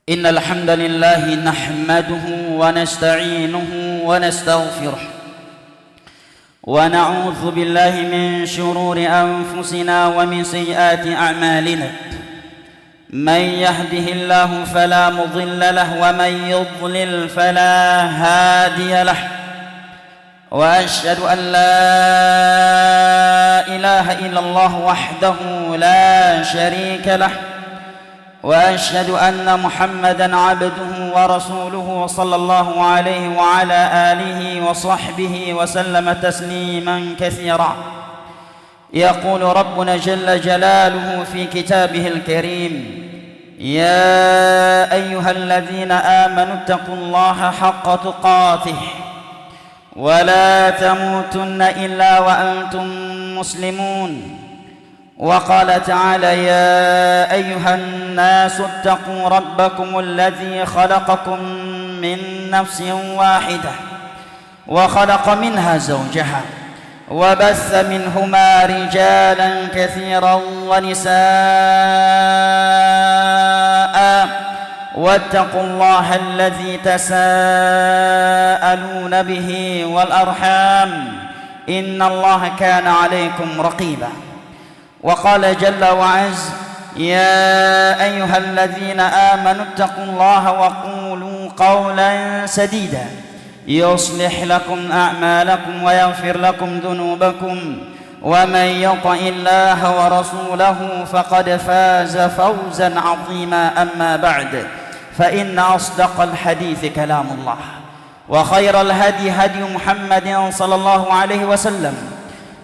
إن الحمد لله نحمده ونستعينه ونستغفره ونعوذ بالله من شرور أنفسنا ومن سيئات أعمالنا. من يهده الله فلا مضل له ومن يضلل فلا هادي له. وأشهد أن لا إله إلا الله وحده لا شريك له. وأشهد أن محمدًا عبده ورسوله صلى الله عليه وعلى آله وصحبه وسلم تسليمًا كثيرًا. يقول ربنا جل جلاله في كتابه الكريم: يا أيها الذين آمنوا اتقوا الله حق تقاته ولا تموتن إلا وأنتم مسلمون. وقال تعالى: يا أيها الناس اتقوا ربكم الذي خلقكم من نفس واحدة وخلق منها زوجها وبث منهما رجالا كثيرا ونساء. واتقوا الله الذي تساءلون به والأرحام إن الله كان عليكم رقيبا. وقال جل وعز: يا أيها الذين آمنوا اتقوا الله وقولوا قولا سديدا يصلح لكم أعمالكم ويغفر لكم ذنوبكم ومن يطع الله ورسوله فقد فاز فوزا عظيما. أما بعد، فإن أصدق الحديث كلام الله، وخير الهدي هدي محمد صلى الله عليه وسلم،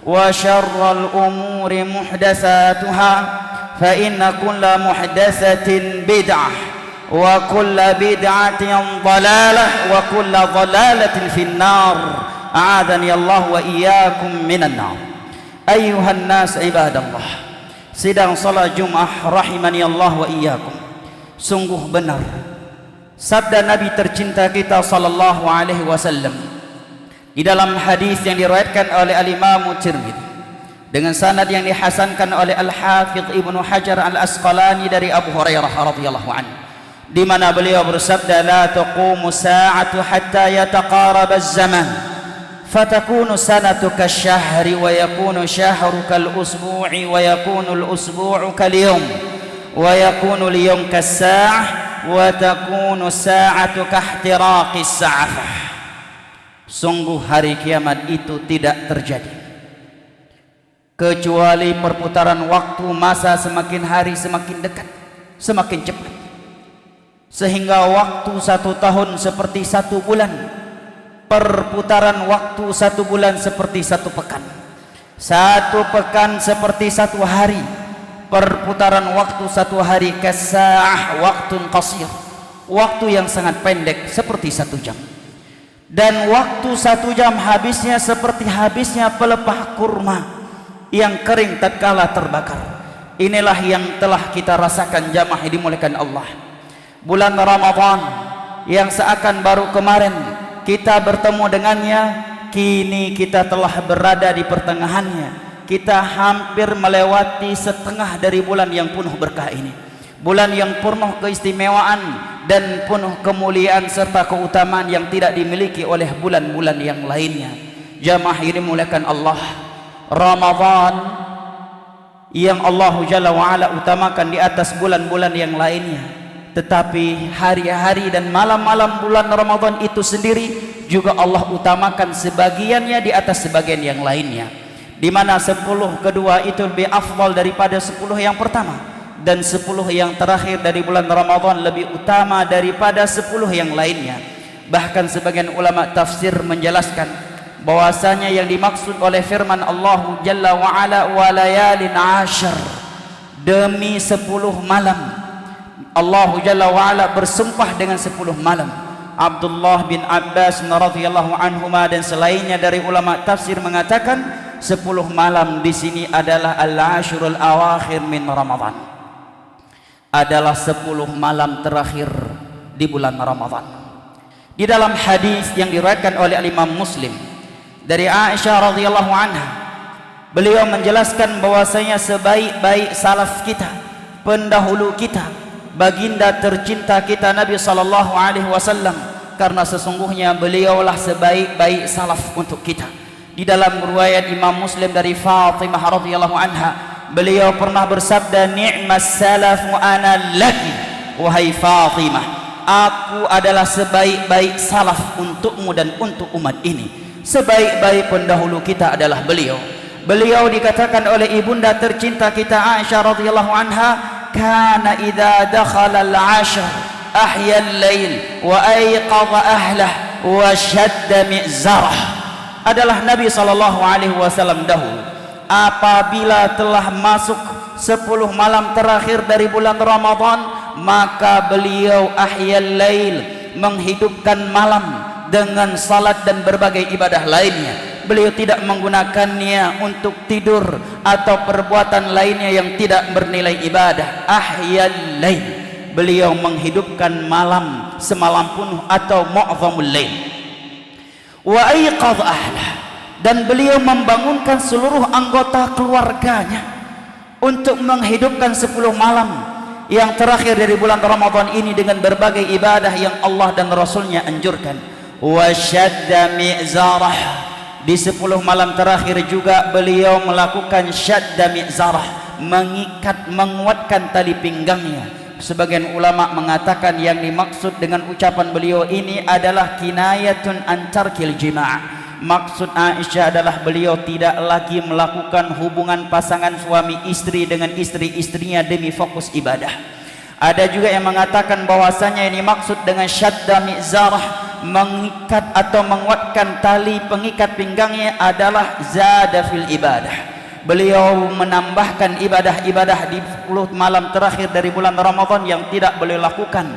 وشر الأمور محدثاتها، فإن كل محدثة بدعة وكل بدعة ضلالة وكل ضلالة في النار. أعاذني الله وإياكم من النار. أيها الناس عباد الله, sidang salat Jumat rahimani Allah wa iyyakum. Sungguh benar sabda Nabi tercinta kita sallallahu alaihi wasallam di dalam hadis yang diriwayatkan oleh Al-Imam Tirmidzi dengan sanad yang dihasankan oleh Al-Hafidz Ibnu Hajar Al-Asqalani dari Abu Hurairah radhiyallahu anhu, di mana beliau bersabda: la taqumu sa'atu hatta yataqaraba az-zaman fatakunu sanatu kasyahri wa yakunu syahru kal-usbu'i wa yakunu al-usbu'u kal-yawm wa yakunu al-yawm kas-sa'ah wa takunu sa'atu kahtiraqis sa'afah. Sungguh hari kiamat itu tidak terjadi kecuali perputaran waktu masa semakin hari semakin dekat, semakin cepat, sehingga waktu 1 tahun seperti 1 bulan, perputaran waktu 1 bulan seperti 1 pekan, 1 pekan seperti 1 hari, perputaran waktu 1 hari kasa'ah waktun qasir, waktu yang sangat pendek seperti 1 jam. Dan waktu 1 jam habisnya seperti habisnya pelepah kurma yang kering tatkala terbakar. Inilah yang telah kita rasakan jamaah yang dimuliakan Allah. Bulan Ramadan yang seakan baru kemarin kita bertemu dengannya, kini kita telah berada di pertengahannya. Kita hampir melewati setengah dari bulan yang penuh berkah ini, bulan yang penuh keistimewaan dan penuh kemuliaan serta keutamaan yang tidak dimiliki oleh bulan-bulan yang lainnya. Jamaah ini dimuliakan Allah, Ramadan yang Allah Jalla wa'ala utamakan di atas bulan-bulan yang lainnya, tetapi hari-hari dan malam-malam bulan Ramadan itu sendiri juga Allah utamakan sebagiannya di atas sebagian yang lainnya, di mana 10 kedua itu lebih afdal daripada 10 yang pertama, dan 10 yang terakhir dari bulan Ramadan lebih utama daripada 10 yang lainnya. Bahkan sebagian ulama tafsir menjelaskan bahwasanya yang dimaksud oleh firman Allah Jalla wa Ala wa layalin ashar, demi 10 malam. Allah Jalla wa Ala bersumpah dengan 10 malam. Abdullah bin Abbas radhiyallahu anhuma dan selainnya dari ulama tafsir mengatakan 10 malam di sini adalah al-ashrul awakhir min Ramadan, adalah 10 malam terakhir di bulan Ramadan. Di dalam hadis yang diriwayatkan oleh Imam Muslim dari Aisyah radhiyallahu anha, beliau menjelaskan bahwasanya sebaik-baik salaf kita, pendahulu kita, baginda tercinta kita Nabi sallallahu alaihi wasallam, karena sesungguhnya beliaulah sebaik-baik salaf untuk kita. Di dalam riwayat Imam Muslim dari Fatimah radhiyallahu anha, beliau pernah bersabda, ni'mas salafu ana laki, wahai Fatimah, aku adalah sebaik-baik salaf untukmu dan untuk umat ini. Sebaik-baik pendahulu kita adalah beliau. Beliau dikatakan oleh ibunda tercinta kita Aisyah radhiyallahu anha, kana idza dakhala al-'ashr ahya al-lail wa ayqadha ahlah wa shadda mi'zarah. Adalah Nabi sallallahu alaihi wasallam dahulu apabila telah masuk 10 malam terakhir dari bulan Ramadan, maka beliau ahyal lail, menghidupkan malam dengan salat dan berbagai ibadah lainnya. Beliau tidak menggunakannya untuk tidur atau perbuatan lainnya yang tidak bernilai ibadah. Ahyal lail, beliau menghidupkan malam semalam penuh atau mu'zamul lail. Wa ayqadh ahlah, dan beliau membangunkan seluruh anggota keluarganya untuk menghidupkan 10 malam yang terakhir dari bulan Ramadan ini dengan berbagai ibadah yang Allah dan Rasulnya anjurkan. Wa shadda mi'zarah, di 10 malam terakhir juga beliau melakukan syadda mi'zarah, mengikat, menguatkan tali pinggangnya. Sebagian ulama mengatakan yang dimaksud dengan ucapan beliau ini adalah kinayatun an tarkil jima'. Maksud Aisyah adalah beliau tidak lagi melakukan hubungan pasangan suami istri dengan istri-istrinya demi fokus ibadah. Ada juga yang mengatakan bahwasanya ini maksud dengan syadda mi'zarah, mengikat atau menguatkan tali pengikat pinggangnya adalah zada fil ibadah. Beliau menambahkan ibadah-ibadah di 10 malam terakhir dari bulan Ramadan yang tidak beliau lakukan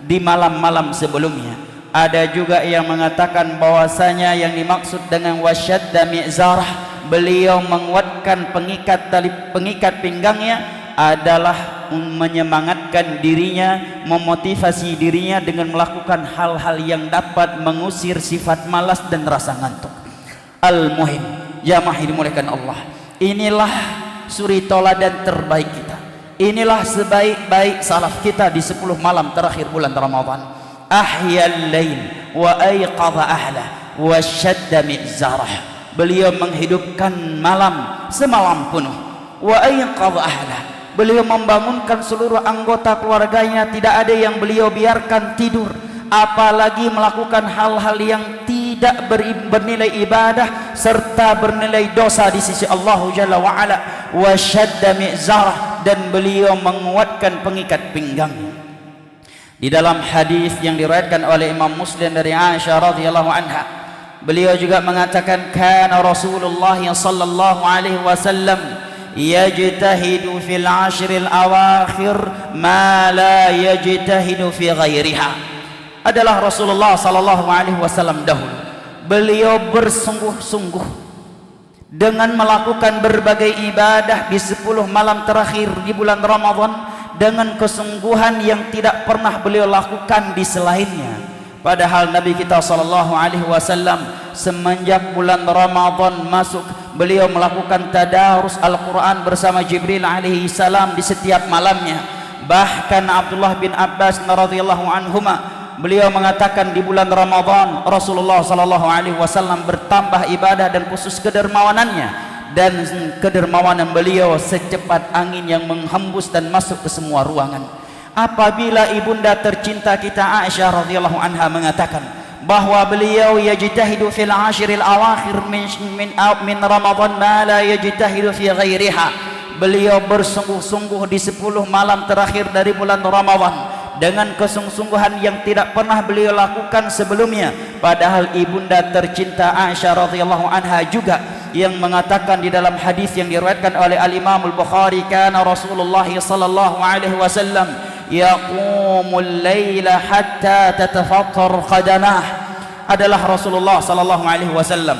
di malam-malam sebelumnya. Ada juga yang mengatakan bahwasanya yang dimaksud dengan wasyadda mi'zarah, beliau menguatkan pengikat pinggangnya adalah menyemangatkan dirinya, memotivasi dirinya dengan melakukan hal-hal yang dapat mengusir sifat malas dan rasa ngantuk. Al-muhim, jamaah dimuliakan Allah, inilah suri toladan terbaik kita. Inilah sebaik-baik salaf kita di 10 malam terakhir bulan Ramadan. Ahyal lail wa ayqadha ahlah wa shadda mi'zarah, beliau menghidupkan malam semalam penuh. Wa ayqadha ahlah, beliau membangunkan seluruh anggota keluarganya. Tidak ada yang beliau biarkan tidur, apalagi melakukan hal-hal yang tidak bernilai ibadah serta bernilai dosa di sisi Allah Jalla wa Ala. Wa shadda mi'zarah, dan beliau menguatkan pengikat pinggangnya. Di dalam hadis yang diriwayatkan oleh Imam Muslim dari Aisyah radhiyallahu anha, beliau juga mengatakan, kana Rasulullah sallallahu alaihi wasallam yajtahidu fil ashril awakhir ma la yajtahidu fi ghairiha. Adalah Rasulullah sallallahu alaihi wasallam dahulu beliau bersungguh-sungguh dengan melakukan berbagai ibadah di 10 malam terakhir di bulan Ramadan dengan kesungguhan yang tidak pernah beliau lakukan di selainnya. Padahal Nabi kita sallallahu alaihi wasallam semenjak bulan Ramadan masuk, beliau melakukan tadarus Al-Quran bersama Jibril alaihi salam di setiap malamnya. Bahkan Abdullah bin Abbas radhiyallahu anhuma, beliau mengatakan di bulan Ramadan Rasulullah sallallahu alaihi wasallam bertambah ibadah dan khusus kedermawanannya, dan kedermawanan beliau secepat angin yang menghembus dan masuk ke semua ruangan. Apabila ibunda tercinta kita Aisyah radhiyallahu anha mengatakan bahwa beliau yajtahidu fil ashril awakhir min Ramadan ma la yajtahidu fi ghairiha, beliau bersungguh-sungguh di 10 malam terakhir dari bulan Ramadan dengan kesungguhan yang tidak pernah beliau lakukan sebelumnya. Padahal ibunda tercinta Aisyah radhiyallahu anha juga yang mengatakan di dalam hadis yang diriwayatkan oleh Al-Imam Al-Bukhari, kana Rasulullah sallallahu alaihi wasallam yaqumul laila hatta tatafattar qadamah. Adalah Rasulullah sallallahu alaihi wasallam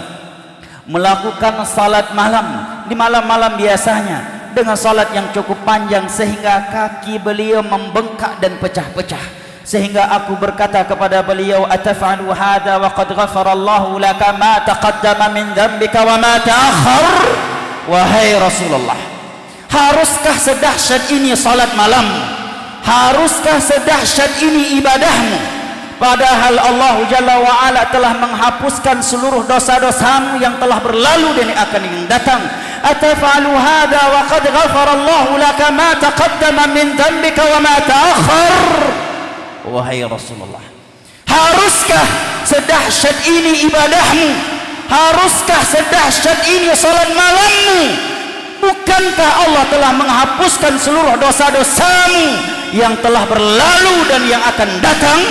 melakukan salat malam di malam-malam biasanya dengan salat yang cukup panjang sehingga kaki beliau membengkak dan pecah-pecah. Sehingga aku berkata kepada beliau, ataf'alu hadha wa qad ghafarallahu laka ma taqaddama min dhanbika wa ma ta'akhkhar. Wahai Rasulullah, haruskah sedahsyat ini salat malam Haruskah sedahsyat ini ibadahmu? Padahal Allah Jalla wa'ala telah menghapuskan seluruh dosa-dosamu yang telah berlalu dan akan yang datang. Atafa'alu hadha wa qad ghafara Allahu laka ma taqaddama min dhanbika wa ma ta'akhkhar. Wahai Rasulullah, haruskah sedahsyat ini ibadahmu? Haruskah sedahsyat ini salat malammu? Bukankah Allah telah menghapuskan seluruh dosa-dosamu yang telah berlalu dan yang akan datang?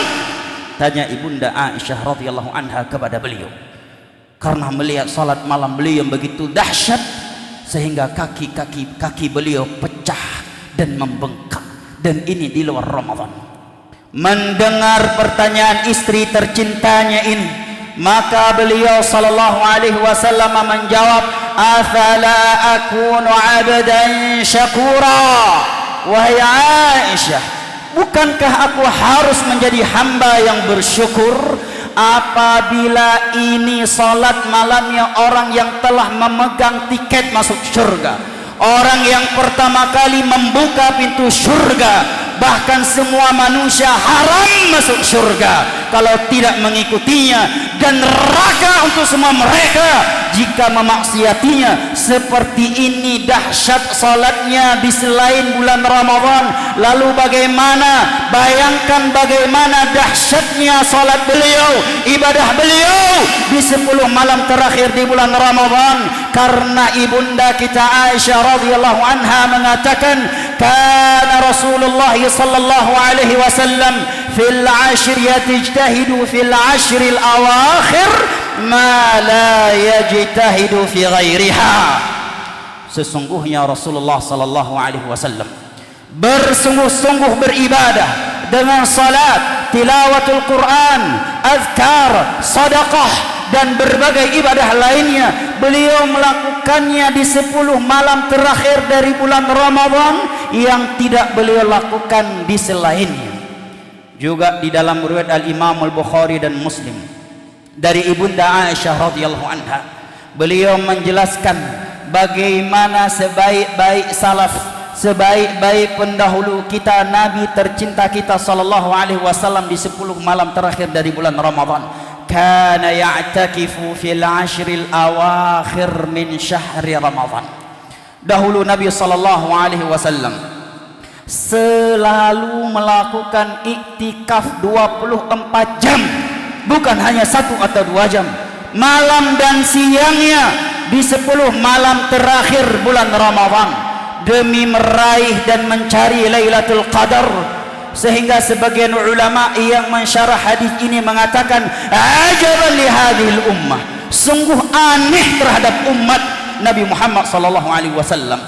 Tanya ibunda Aisyah radhiyallahu anha kepada beliau, karena melihat salat malam beliau yang begitu dahsyat sehingga kaki beliau pecah dan membengkak, dan ini di luar Ramadan. Mendengar pertanyaan istri tercintanya ini, maka beliau sallallahu alaihi wasallam menjawab, afala akunu abdan syakura. Wahai Aisyah, bukankah aku harus menjadi hamba yang bersyukur apabila ini salat malamnya orang yang telah memegang tiket masuk surga, orang yang pertama kali membuka pintu surga, bahkan semua manusia haram masuk surga kalau tidak mengikutinya, dan neraka untuk semua mereka jika memaksiatinya. Seperti ini dahsyat salatnya di selain bulan Ramadan. Lalu bagaimana, bayangkan bagaimana dahsyatnya salat beliau, ibadah beliau di 10 malam terakhir di bulan Ramadan. Karena ibunda kita Aisyah radhiyallahu anha mengatakan, kana Rasulullah sallallahu alaihi wasallam fil ashr yajtahidu fil ashril awakhir ma la yajtahidu fi ghairiha. Sesungguhnya Rasulullah sallallahu alaihi wasallam bersungguh-sungguh beribadah dengan salat, tilawatul Quran, azkar, sedekah dan berbagai ibadah lainnya. Beliau melakukannya di 10 malam terakhir dari bulan Ramadan yang tidak beliau lakukan di selainnya. Juga di dalam riwayat Al-Imam Al-Bukhari dan Muslim dari ibunda Aisyah radhiyallahu anha, beliau menjelaskan bagaimana sebaik-baik salaf, sebaik-baik pendahulu kita, Nabi tercinta kita sallallahu alaihi wasallam di 10 malam terakhir dari bulan Ramadan. Kana ya'takifu fil ashril awakhir min syahri Ramadan. Dahulu Nabi sallallahu alaihi wasallam selalu melakukan iktikaf 24 jam, bukan hanya 1 atau 2 jam, malam dan siangnya di 10 malam terakhir bulan Ramadan, demi meraih dan mencari Lailatul Qadar. Sehingga sebagian ulama yang mensyarah hadis ini mengatakan, ajaban li hadhil ummah, sungguh aneh terhadap umat Nabi Muhammad sallallahu alaihi wasallam.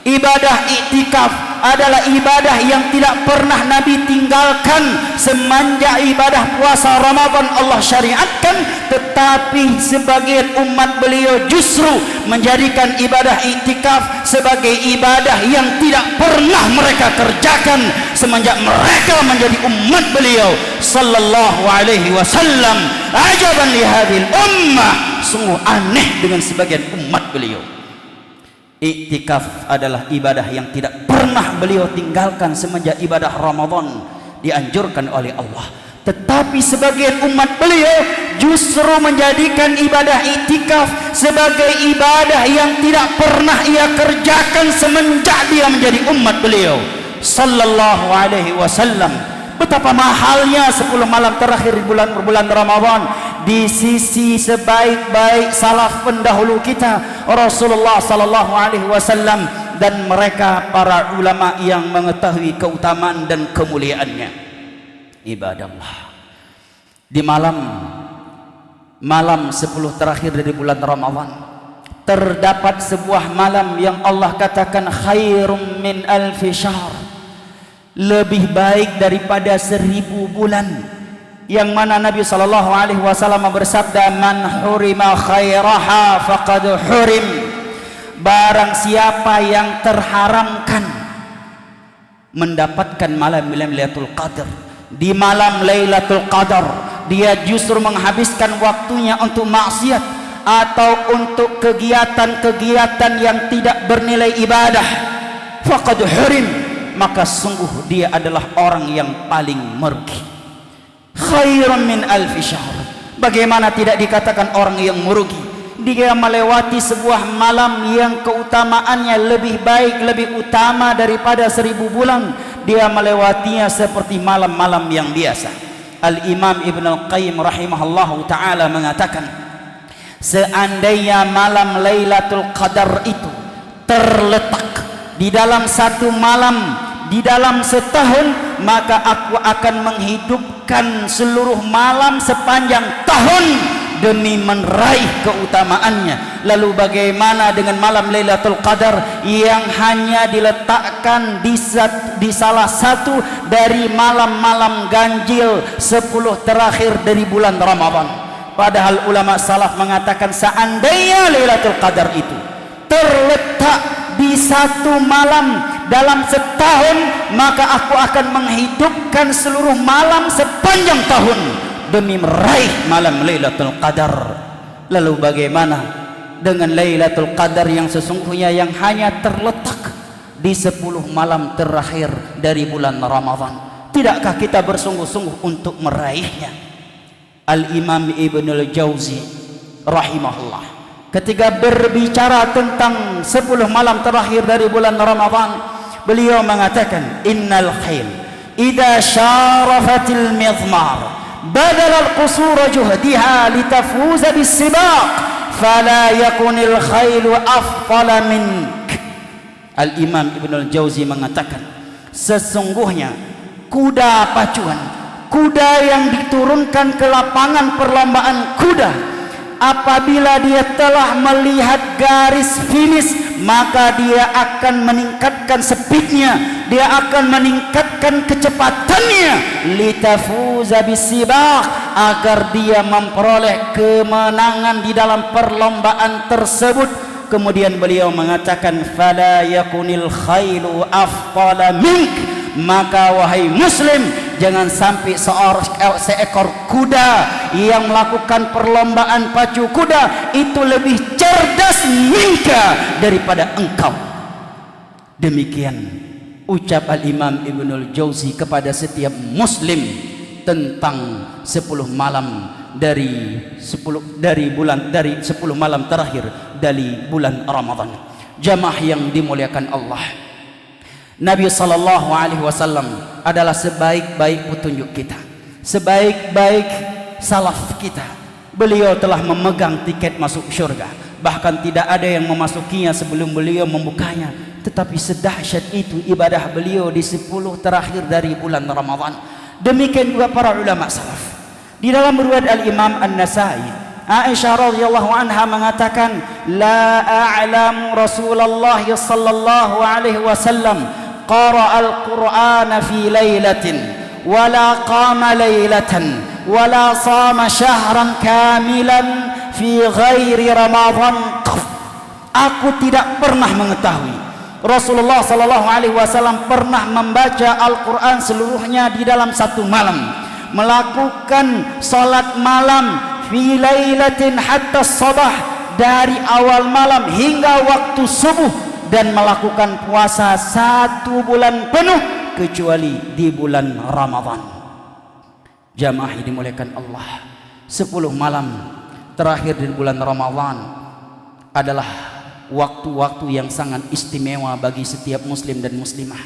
Ibadah iktikaf adalah ibadah yang tidak pernah Nabi tinggalkan semenjak ibadah puasa Ramadan Allah syariatkan, tetapi sebagian umat beliau justru menjadikan ibadah iktikaf sebagai ibadah yang tidak pernah mereka kerjakan semenjak mereka menjadi umat beliau sallallahu alaihi wasallam. Ajaban li hadhil ummah, sungguh aneh dengan sebagian umat beliau. Iktikaf adalah ibadah yang tidak pernah beliau tinggalkan semenjak ibadah Ramadan dianjurkan oleh Allah. Tetapi sebagian umat beliau justru menjadikan ibadah iktikaf sebagai ibadah yang tidak pernah ia kerjakan semenjak dia menjadi umat beliau sallallahu alaihi wasallam. Betapa mahalnya 10 malam terakhir di bulan Ramadan di sisi sebaik-baik salaf pendahulu kita Rasulullah sallallahu alaihi wasallam dan mereka para ulama yang mengetahui keutamaan dan kemuliaannya. Ibadah Allah di malam 10 terakhir dari bulan Ramadan terdapat sebuah malam yang Allah katakan khairum min alfi syahr, lebih baik daripada 1000 bulan, yang mana Nabi sallallahu alaihi wasallam bersabda, man hurima khairaha faqad hurim, barang siapa yang terharamkan mendapatkan malam Lailatul Qadar, di malam Lailatul Qadar dia justru menghabiskan waktunya untuk maksiat atau untuk kegiatan-kegiatan yang tidak bernilai ibadah, faqad hurim, maka sungguh dia adalah orang yang paling merugi. Khairun min alfi syahr. Bagaimana tidak dikatakan orang yang merugi? Dia melewati sebuah malam yang keutamaannya lebih baik, lebih utama daripada 1000 bulan. Dia melewatinya seperti malam-malam yang biasa. Al-Imam Ibn Al-Qayyim rahimahullahu ta'ala mengatakan, seandainya malam Lailatul Qadar itu terletak di dalam satu malam di dalam setahun, maka aku akan menghidupkan seluruh malam sepanjang tahun demi meraih keutamaannya. Lalu bagaimana dengan malam Lailatul Qadar yang hanya diletakkan di salah satu dari malam-malam ganjil 10 terakhir dari bulan Ramadan? Padahal ulama salaf mengatakan seandainya Lailatul Qadar itu terletak di satu malam dalam setahun, maka aku akan menghidupkan seluruh malam sepanjang tahun demi meraih malam Lailatul Qadar. Lalu bagaimana dengan Lailatul Qadar yang sesungguhnya yang hanya terletak di 10 malam terakhir dari bulan Ramadan? Tidakkah kita bersungguh-sungguh untuk meraihnya? Al-Imam Ibnul Jauzi rahimahullah ketika berbicara tentang 10 malam terakhir dari bulan Ramadan, beliau mengatakan, innal khayl idza syarafatil mizmar badal al-qusur juhdiha litafuza bis-sibaq fala yakunil khaylu afdala mink. Al-Imam Ibnul Jauzi mengatakan, sesungguhnya kuda pacuan, kuda yang diturunkan ke lapangan perlombaan kuda, apabila dia telah melihat garis finish, maka dia akan meningkatkan speednya, dia akan meningkatkan kecepatannya, litafuza bisibaq, agar dia memperoleh kemenangan di dalam perlombaan tersebut. Kemudian beliau mengatakan, fala yakunil khailu afdala mink, maka wahai muslim, jangan sampai seekor kuda yang melakukan perlombaan pacu kuda itu lebih cerdas minka daripada engkau. Demikian ucap Al-Imam Ibnul Jauzi kepada setiap muslim tentang 10 malam dari 10 malam terakhir dari bulan Ramadan. Jamaah yang dimuliakan Allah, Nabi sallallahu alaihi wasallam adalah sebaik-baik petunjuk kita, sebaik-baik salaf kita. Beliau telah memegang tiket masuk syurga, bahkan tidak ada yang memasukinya sebelum beliau membukanya. Tetapi sedahsyat itu ibadah beliau di 10 terakhir dari bulan Ramadan. Demikian juga para ulama salaf. Di dalam riwayat Al-Imam An-Nasai, Aisyah radhiyallahu anha mengatakan, la a'lamu Rasulullah sallallahu alaihi wasallam قرأ القرآن في ليلة ولا قام ليلة ولا صام شهرا كاملا في غير رمضان. Aku tidak pernah mengetahui Rasulullah sallallahu alaihi wasallam pernah membaca Al-Quran seluruhnya di dalam satu malam, melakukan salat malam fi lailatin hatta sabah, dari awal malam hingga waktu subuh, dan melakukan puasa 1 bulan penuh kecuali di bulan Ramadan. Jamaah yang dimuliakan Allah, 10 malam terakhir di bulan Ramadan adalah waktu-waktu yang sangat istimewa bagi setiap muslim dan muslimah,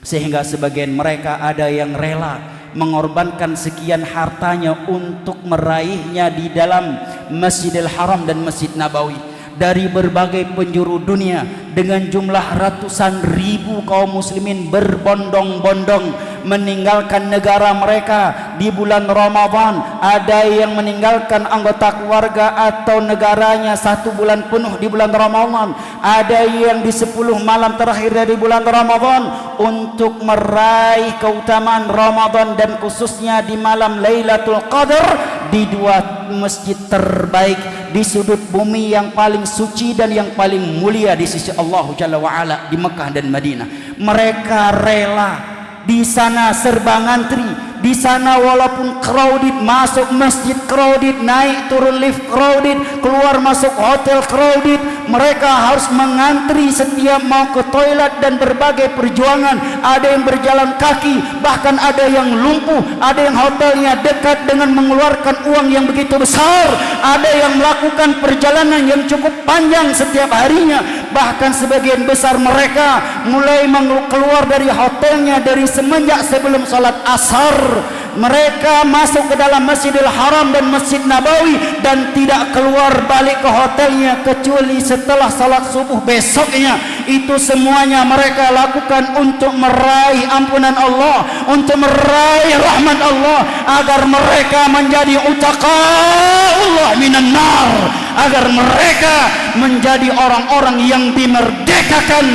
sehingga sebagian mereka ada yang rela mengorbankan sekian hartanya untuk meraihnya di dalam Masjidil Haram dan Masjid Nabawi. Dari berbagai penjuru dunia dengan jumlah ratusan ribu kaum muslimin berbondong-bondong meninggalkan negara mereka di bulan Ramadan. Ada yang meninggalkan anggota keluarga atau negaranya 1 bulan penuh di bulan Ramadan. Ada yang di 10 malam terakhir dari bulan Ramadan untuk meraih keutamaan Ramadan, dan khususnya di malam Lailatul Qadar di 2 masjid terbaik di sudut bumi yang paling suci dan yang paling mulia di sisi Allah Jalla wa'ala, di Mekah dan Madinah. Mereka rela di sana serba ngantri, di Di sana walaupun crowded, masuk masjid crowded, naik turun lift crowded, keluar masuk hotel crowded, mereka harus mengantri setiap mau ke toilet dan berbagai perjuangan. Ada yang berjalan kaki, bahkan ada yang lumpuh, ada yang hotelnya dekat dengan mengeluarkan uang yang begitu besar, ada yang melakukan perjalanan yang cukup panjang setiap harinya. Bahkan sebagian besar mereka mulai keluar dari hotelnya dari semenjak sebelum salat asar. Mereka masuk ke dalam Masjidil Haram dan Masjid Nabawi dan tidak keluar balik ke hotelnya kecuali setelah salat subuh besoknya. Itu semuanya mereka lakukan untuk meraih ampunan Allah, untuk meraih rahmat Allah, agar mereka menjadi utaqaullah minan nar, agar mereka menjadi orang-orang yang dimerdekakan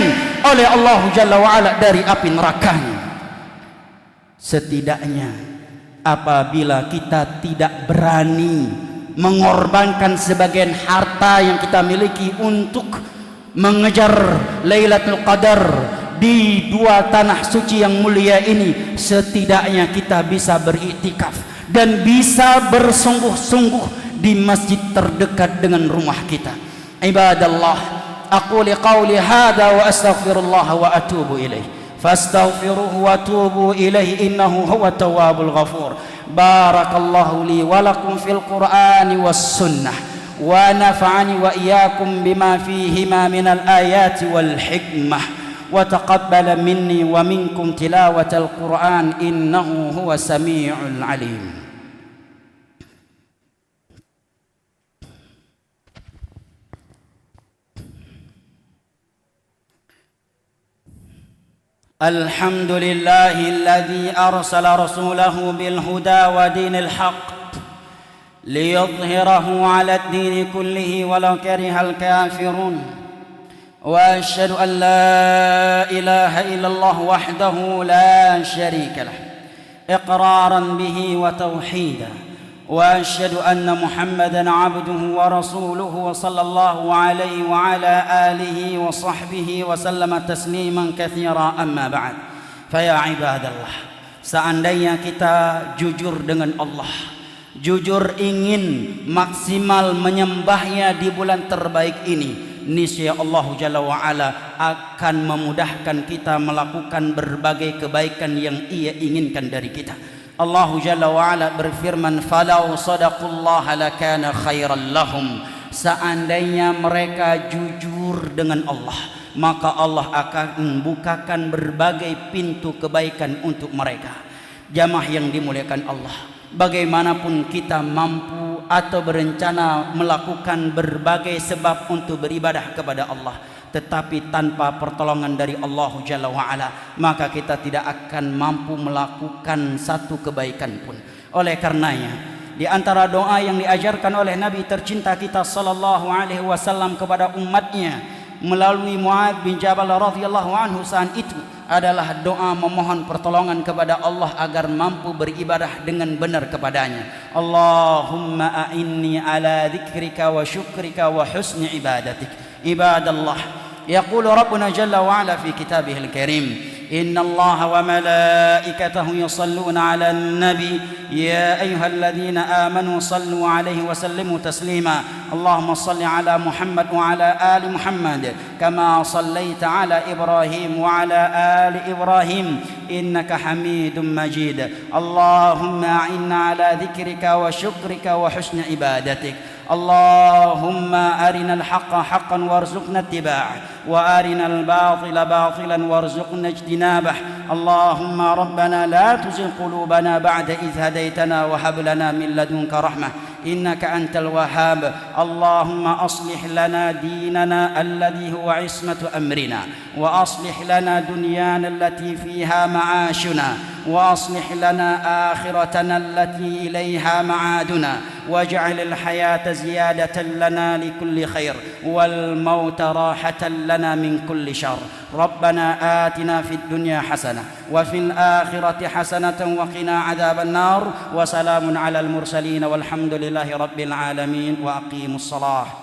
oleh Allah Jalla wa'ala dari api nerakanya. Setidaknya apabila kita tidak berani mengorbankan sebagian harta yang kita miliki untuk mengejar Lailatul Qadar di dua tanah suci yang mulia ini, setidaknya kita bisa beriktikaf dan bisa bersungguh-sungguh di masjid terdekat dengan rumah kita. Ibadallah, aquli qawli hadha wa astaghfirullah wa atubu ilaih. Fastaghfiruhu wa tubu ilaihi innahu huwa tawwabul ghafur. Barakallahu li wa lakum fil Qur'ani was sunnah wa nafa'ani wa iyyakum bima fihima minal ayati wal hikmah wa taqabbala minni wa minkum tilawatal Qur'an innahu huwa sami'ul alim. الحمد لله الذي أرسل رسوله بالهدى ودين الحق ليظهره على الدين كله ولو كره الكافرون وأشهد أن لا إله إلا الله وحده لا شريك له إقرارا به وتوحيدا وأشهد أن محمدا عبده ورسوله وصلى الله عليه وعلى آله وصحبه وسلم تسليما كثيرا أما بعد فيا عباد الله, seandainya kita jujur dengan Allah, jujur ingin maksimal menyembahnya di bulan terbaik ini, niscaya Allah Jalla wa'ala akan memudahkan kita melakukan berbagai kebaikan yang Ia inginkan dari kita. Allah Jalla wa'ala berfirman, falau sadaqullaha lakana khairan lahum. Seandainya mereka jujur dengan Allah, maka Allah akan membukakan berbagai pintu kebaikan untuk mereka. Jamaah yang dimuliakan Allah, bagaimanapun kita mampu atau berencana melakukan berbagai sebab untuk beribadah kepada Allah, tetapi tanpa pertolongan dari Allah Jalla wa'ala, maka kita tidak akan mampu melakukan satu kebaikan pun. Oleh karenanya, di antara doa yang diajarkan oleh Nabi tercinta kita sallallahu alaihi wasallam kepada umatnya melalui Mu'adz bin Jabal radhiyallahu anhu saat itu adalah doa memohon pertolongan kepada Allah agar mampu beribadah dengan benar kepadanya. Allahumma a'inni ala dzikrika wa syukrika wa husni ibadatik. Ibadallah, يقول ربنا جل وعلا في كتابه الكريم إن الله وملائكته يصلون على النبي يا أيها الذين آمنوا صلوا عليه وسلموا تسليما اللهم صل على محمد وعلى آل محمد كما صليت على إبراهيم وعلى آل إبراهيم إنك حميد مجيد اللهم أعنا على ذكرك وشكرك وحسن عبادتك اللهم أرنا الحق حقا وارزقنا اتباعه وأرنا الباطل باطلا وارزقنا اجتنابه اللهم ربنا لا تزغ قلوبنا بعد إذ هديتنا وهب لنا من لدنك رحمة إنك أنت الوهاب اللهم أصلح لنا ديننا الذي هو عصمة أمرنا وأصلح لنا دنيانا التي فيها معاشنا وأصلح لنا آخرتنا التي إليها معادنا واجعل الحياة زيادة لنا لكل خير والموت راحة لنا من كل شر ربنا آتنا في الدنيا حسنة وفي الآخرة حسنة وقنا عذاب النار وسلام على المرسلين والحمد لله رب العالمين وأقيموا الصلاة